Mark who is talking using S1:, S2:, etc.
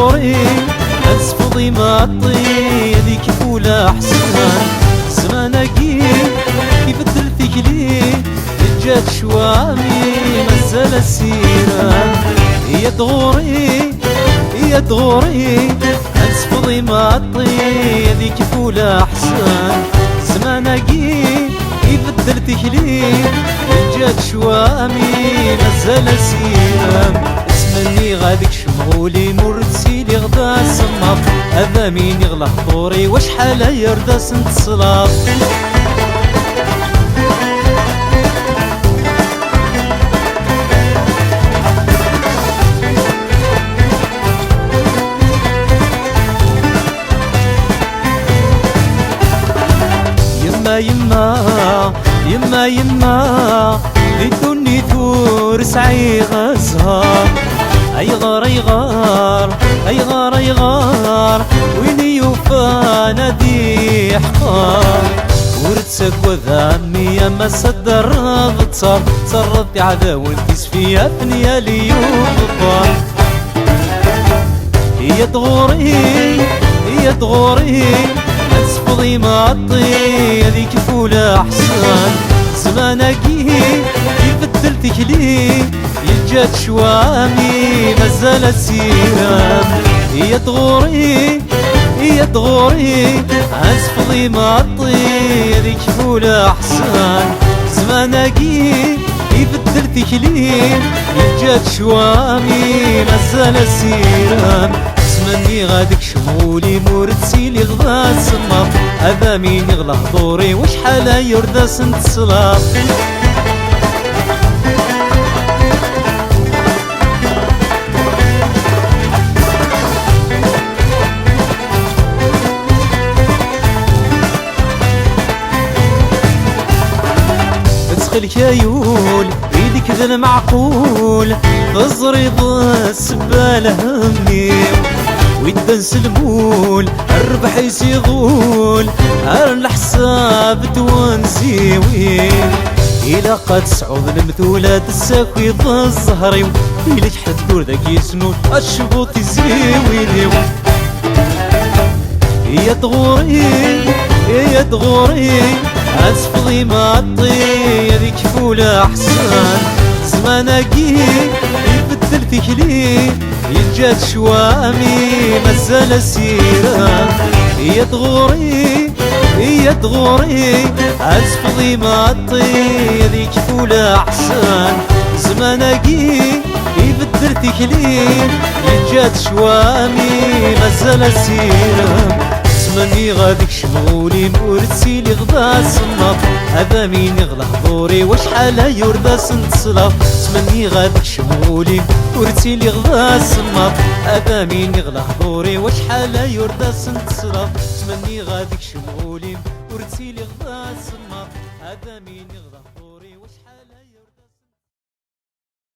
S1: غوري أسفضي معطي هذيك فولا حسان زمانكي يبدل فيك ليه جات شوامي مازال السيران يا دغوري يا دغوري أسفضي معطي هذيك فولا حسان زمانكي يبدل فيك ليه جات شوامي مازال السيران اسمني غاديك شمغولي مرسيلي غدا سماط هذا مين يغلى حضوري وشحال يردا سنت صلاط يما يما يما يما ليتوني ثور سعي غزهار اي غار اي غار اي غار اي غار ويني يوفى نادي حقار ورتسك وذامي يا ما صدر غتصار صرت عداوتي سفيا فنيا لي وغفار يا دغوري يا دغوري أسفضي معطي هذيك فولا حسان زمانكي يبدلتك ليه يجات شوامي مازال السيران يا دغوري يا دغوري أسفضي معطي هذيك فولا حسان زمانكي يبدلتك ليه يجات شوامي مازال السيران مني غاديك شمولي مرتسيلي غدا سماط هذا مين يغلى حضوري وشحال يردا سنت صلاط تسخل كيول ايدك ذا المعقول تزريض السبالة همي ويدا نسلمول الربح يسيغول الحساب توانسيوين إلا قد سعود المثولات الساكوي الزهري إلا جحد دور ذاك يسنون الشبوط يزيوين يا دغوري يا دغوري أسفضي معطي هذيك فولا حسان زمانكي يبدل فيك ليه يجات شوامي مازال السيران يا دغوري يا دغوري أسفضي معطي هذيك فولا حسان زمانكي يبدل فيك ليه يجات شوامي مازال السيران اسمني غاديك شمغولي مرسيلي غدا سناط هذا مين يغلى حضوري وشحال يردا سنت صلاط اسمني غاديك شمغولي مرسيلي غدا سناط هذا مين يغلى حضوري وشحال يردا سنت صلاط اسمني غاديك شمغولي مرسيلي غدا سناط هذا مين